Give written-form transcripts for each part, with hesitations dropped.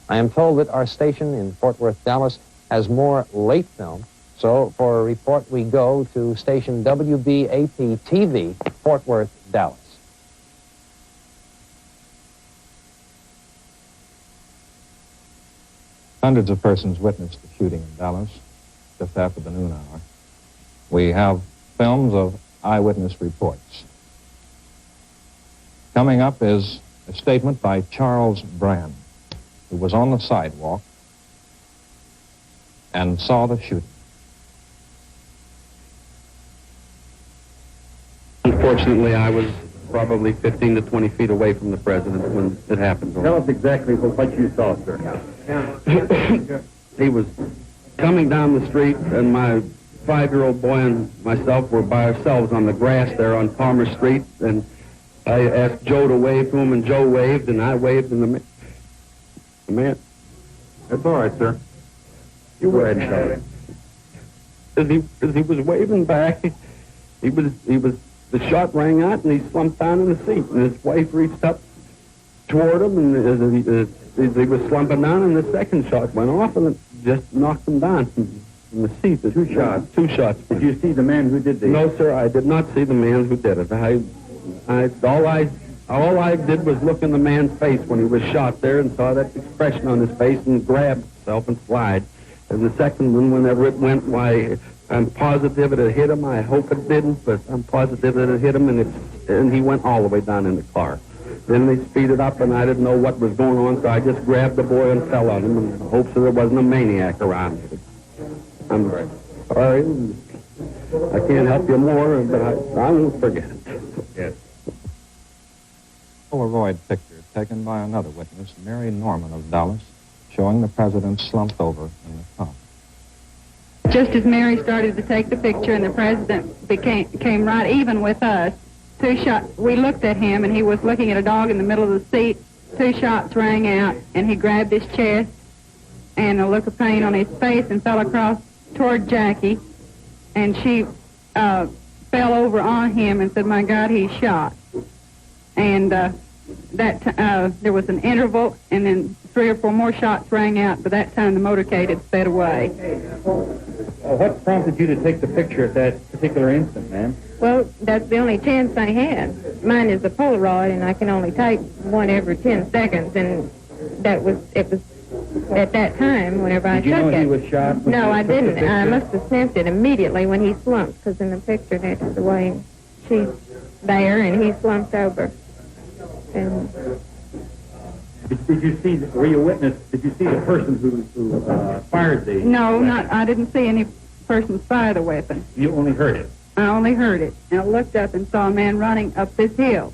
I am told that our station in Fort Worth, Dallas, has more late film. So for a report, we go to station WBAP-TV, Fort Worth, Dallas. Hundreds of persons witnessed the shooting in Dallas just after the noon hour. We have films of eyewitness reports. Coming up is a statement by Charles Brand, who was on the sidewalk and saw the shooting. Unfortunately, I was probably 15 to 20 feet away from the president when it happened. Tell us exactly what you saw, sir. He was coming down the street, and my 5-year-old boy and myself were by ourselves on the grass there on Palmer Street, and I asked Joe to wave to him, and Joe waved, and I waved, and the man... That's all right, sir. You go ahead and tell it. As he was waving back, the shot rang out, and he slumped down in the seat, and his wife reached up toward him, and as he was slumping down, and the second shot went off, and it just knocked him down in the seat. Two shots? Two shots. Did you see the man who did this? No, sir, I did not see the man who did it. All I did was look in the man's face when he was shot there and saw that expression on his face and grabbed himself and slide. And the second one, whenever it went, why, I'm positive it had hit him. I hope it didn't, but I'm positive that it hit him, and he went all the way down in the car. Then they speeded up, and I didn't know what was going on, so I just grabbed the boy and fell on him in the hopes that there wasn't a maniac around. I'm sorry. I can't help you more, but I won't forget it. Yes. Polaroid picture taken by another witness, Mary Norman of Dallas, showing the president slumped over in the car. Just as Mary started to take the picture and the president came right even with us, two shots, we looked at him and he was looking at a dog in the middle of the seat. Two shots rang out and he grabbed his chest and a look of pain on his face and fell across toward Jackie, and she fell over on him and said, "My God, he's shot." And there was an interval, and then 3 or 4 more shots rang out. By that time, the motorcade had sped away. What prompted you to take the picture at that particular instant, ma'am? Well, that's the only chance I had. Mine is a Polaroid, and I can only take one every 10 seconds, and it was at that time whenever I took it. Did you know he was shot? No, I didn't. I must have snapped it immediately when he slumped, because in the picture that's the way she's there, and he slumped over. And Did you see, were you a witness, did you see the person who fired the... No, I didn't see any person fire the weapon. You only heard it? I only heard it. And I looked up and saw a man running up this hill.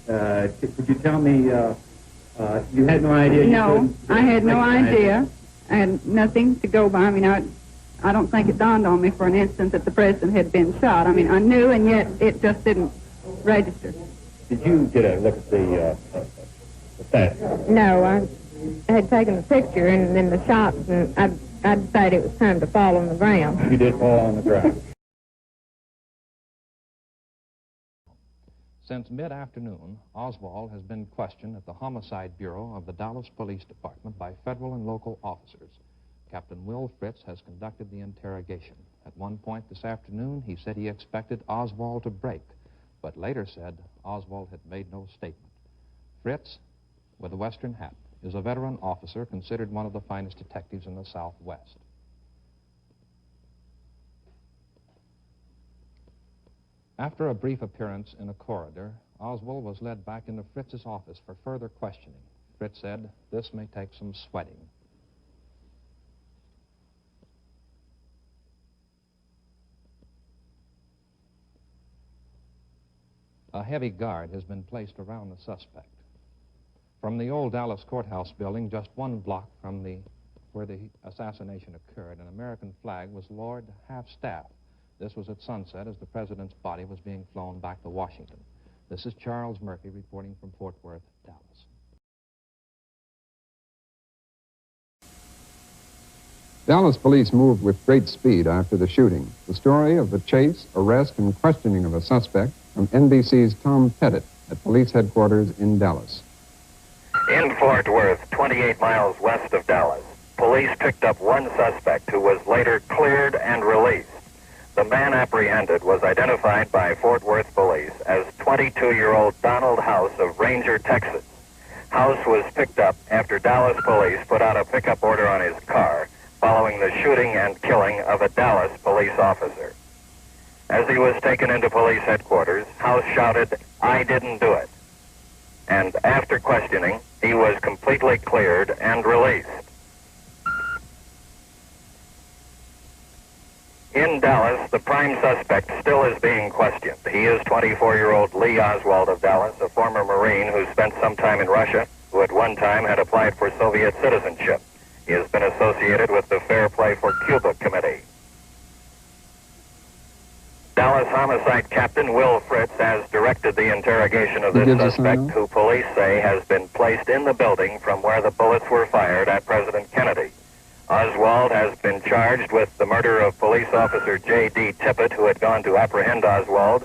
Could you tell me, you had no idea? No, I had no idea. I had nothing to go by. I mean, I don't think it dawned on me for an instant that the president had been shot. I mean, I knew, and yet it just didn't register. Did you get a look at the stat? no, I had taken the picture and then the shots, and I decided it was time to fall on the ground. You did fall on the ground. Since mid-afternoon, Oswald has been questioned at the Homicide Bureau of the Dallas Police Department by federal and local officers. Captain Will Fritz has conducted the interrogation. At one point this afternoon, he said he expected Oswald to break, but later said Oswald had made no statement. Fritz, with a Western hat, is a veteran officer considered one of the finest detectives in the Southwest. After a brief appearance in a corridor, Oswald was led back into Fritz's office for further questioning. Fritz said, "This may take some sweating." A heavy guard has been placed around the suspect. From the old Dallas courthouse building, just 1 block from where the assassination occurred, an American flag was lowered half-staff. This was at sunset as the president's body was being flown back to Washington. This is Charles Murphy reporting from Fort Worth, Dallas. Dallas police moved with great speed after the shooting. The story of the chase, arrest, and questioning of a suspect from NBC's Tom Pettit at police headquarters in Dallas. In Fort Worth, 28 miles west of Dallas, police picked up one suspect who was later cleared and released. The man apprehended was identified by Fort Worth police as 22-year-old Donald House of Ranger, Texas. House was picked up after Dallas police put out a pickup order on his car following the shooting and killing of a Dallas police officer. As he was taken into police headquarters, House shouted, "I didn't do it." And after questioning, he was completely cleared and released. In Dallas, the prime suspect still is being questioned. He is 24-year-old Lee Oswald of Dallas, a former Marine who spent some time in Russia, who at one time had applied for Soviet citizenship. He has been associated with the Fair Play for Cuba Committee. Dallas homicide captain Will Fritz has directed the interrogation of this suspect, who police say has been placed in the building from where the bullets were fired at President Kennedy. Oswald has been charged with the murder of police officer J.D. Tippett, who had gone to apprehend Oswald,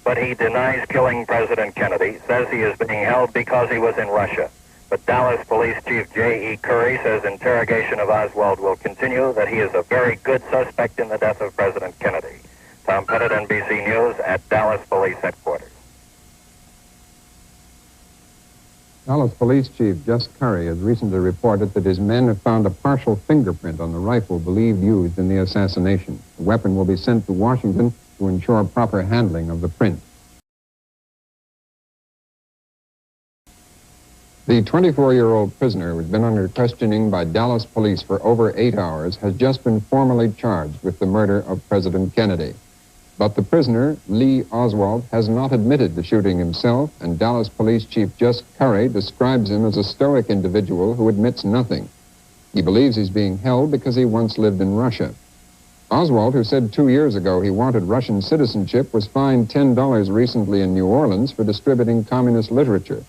but he denies killing President Kennedy, says he is being held because he was in Russia. But Dallas Police Chief J.E. Curry says interrogation of Oswald will continue, that he is a very good suspect in the death of President Kennedy. Tom Pettit, NBC News, at Dallas Police Headquarters. Dallas Police Chief Jess Curry has recently reported that his men have found a partial fingerprint on the rifle believed used in the assassination. The weapon will be sent to Washington to ensure proper handling of the print. The 24-year-old prisoner who has been under questioning by Dallas police for over 8 hours has just been formally charged with the murder of President Kennedy. But the prisoner, Lee Oswald, has not admitted to shooting himself, and Dallas Police Chief Jess Curry describes him as a stoic individual who admits nothing. He believes he's being held because he once lived in Russia. Oswald, who said 2 years ago he wanted Russian citizenship, was fined $10 recently in New Orleans for distributing communist literature.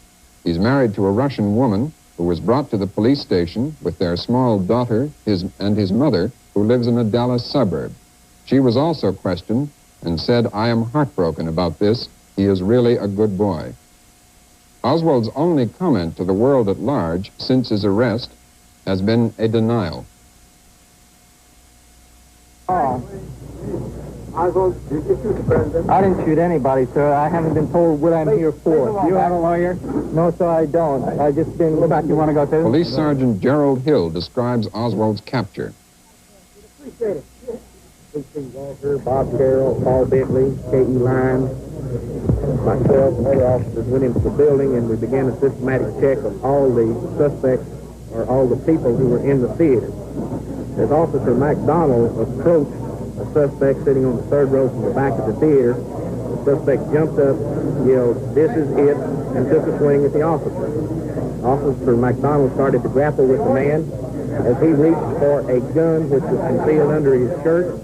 He's married to a Russian woman who was brought to the police station with their small daughter and his mother, who lives in a Dallas suburb. She was also questioned and said, "I am heartbroken about this. He is really a good boy." Oswald's only comment to the world at large since his arrest has been a denial. Oswald, did you shoot the president? I didn't shoot anybody, sir. I haven't been told what I'm here for. You have a lawyer? No, sir, I don't. I just been... Go back. You want to go, too? Police Sergeant Gerald Hill describes Oswald's capture. Appreciate it. P.C. Walker, Bob Carroll, Paul Bentley, K.E. Lyons, myself, and other officers went into the building, and we began a systematic check of all the suspects, or all the people who were in the theater. As Officer McDonald approached a suspect sitting on the third row from the back of the theater, the suspect jumped up, yelled, "This is it," and took a swing at the officer. Officer McDonald started to grapple with the man as he reached for a gun which was concealed under his shirt,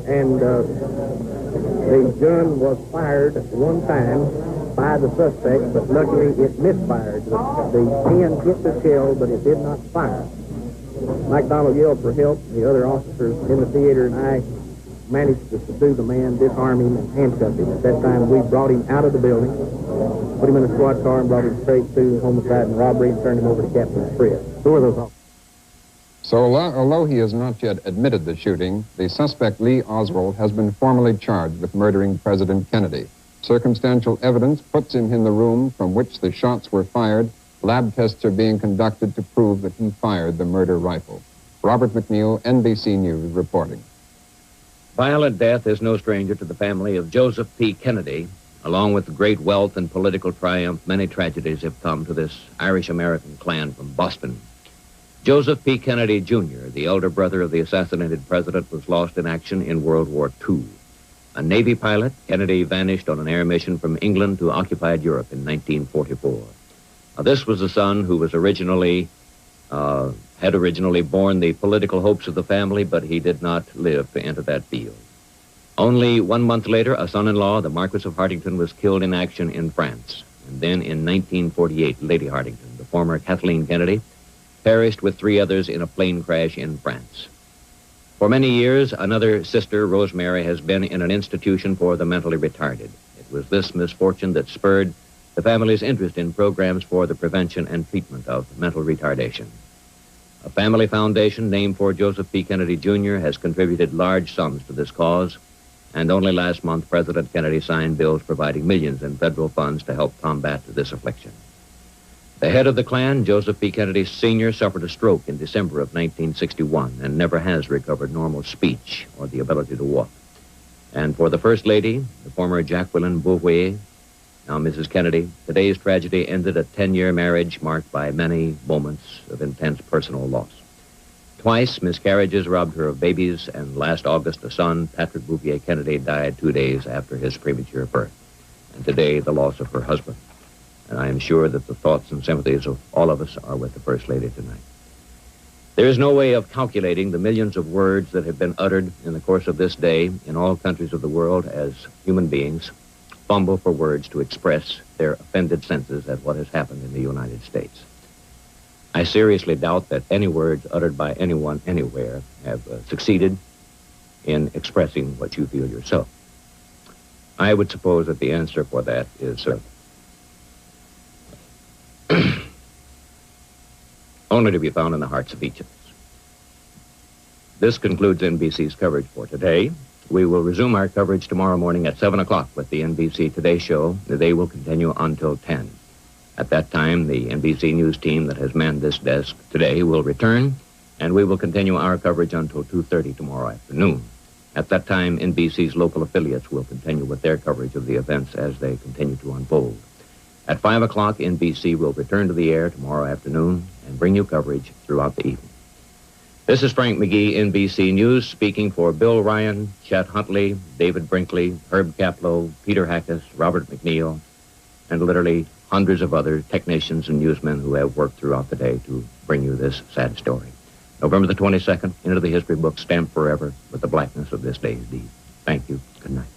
and the gun was fired one time by the suspect, but luckily it misfired. The pin hit the shell, but it did not fire. McDonald yelled for help. The other officers in the theater and I managed to subdue the man, disarm him, and handcuff him. At that time, we brought him out of the building, put him in a squad car, and brought him straight to homicide and robbery, and turned him over to Captain Fritz. Who are those officers? So although he has not yet admitted the shooting, the suspect Lee Oswald has been formally charged with murdering President Kennedy. Circumstantial evidence puts him in the room from which the shots were fired. Lab tests are being conducted to prove that he fired the murder rifle. Robert McNeil, NBC News, reporting. Violent death is no stranger to the family of Joseph P. Kennedy. Along with the great wealth and political triumph, many tragedies have come to this Irish-American clan from Boston. Joseph P. Kennedy, Jr., the elder brother of the assassinated president, was lost in action in World War II. A Navy pilot, Kennedy vanished on an air mission from England to occupied Europe in 1944. This was the son who was had originally borne the political hopes of the family, but he did not live to enter that field. Only 1 month later, a son-in-law, the Marquis of Hartington, was killed in action in France. And then in 1948, Lady Hartington, the former Kathleen Kennedy, perished with 3 others in a plane crash in France. For many years, another sister, Rosemary, has been in an institution for the mentally retarded. It was this misfortune that spurred the family's interest in programs for the prevention and treatment of mental retardation. A family foundation named for Joseph P. Kennedy, Jr. has contributed large sums to this cause, and only last month President Kennedy signed bills providing millions in federal funds to help combat this affliction. The head of the Klan, Joseph P. Kennedy, Sr., suffered a stroke in December of 1961 and never has recovered normal speech or the ability to walk. And for the First Lady, the former Jacqueline Bouvier, now Mrs. Kennedy, today's tragedy ended a 10-year marriage marked by many moments of intense personal loss. Twice, miscarriages robbed her of babies, and last August, a son, Patrick Bouvier Kennedy, died 2 days after his premature birth. And today, the loss of her husband. And I am sure that the thoughts and sympathies of all of us are with the First Lady tonight. There is no way of calculating the millions of words that have been uttered in the course of this day in all countries of the world as human beings fumble for words to express their offended senses at what has happened in the United States. I seriously doubt that any words uttered by anyone anywhere have succeeded in expressing what you feel yourself. I would suppose that the answer for that is only to be found in the hearts of each of us. This concludes NBC's coverage for today. We will resume our coverage tomorrow morning at 7 o'clock with the NBC Today Show. The day will continue until 10. At that time, the NBC News team that has manned this desk today will return, and we will continue our coverage until 2:30 tomorrow afternoon. At that time, NBC's local affiliates will continue with their coverage of the events as they continue to unfold. At 5 o'clock, NBC will return to the air tomorrow afternoon and bring you coverage throughout the evening. This is Frank McGee, NBC News, speaking for Bill Ryan, Chet Huntley, David Brinkley, Herb Kaplow, Peter Hackus, Robert McNeil, and literally hundreds of other technicians and newsmen who have worked throughout the day to bring you this sad story. November the 22nd, into the history books, stamped forever with the blackness of this day's deed. Thank you. Good night.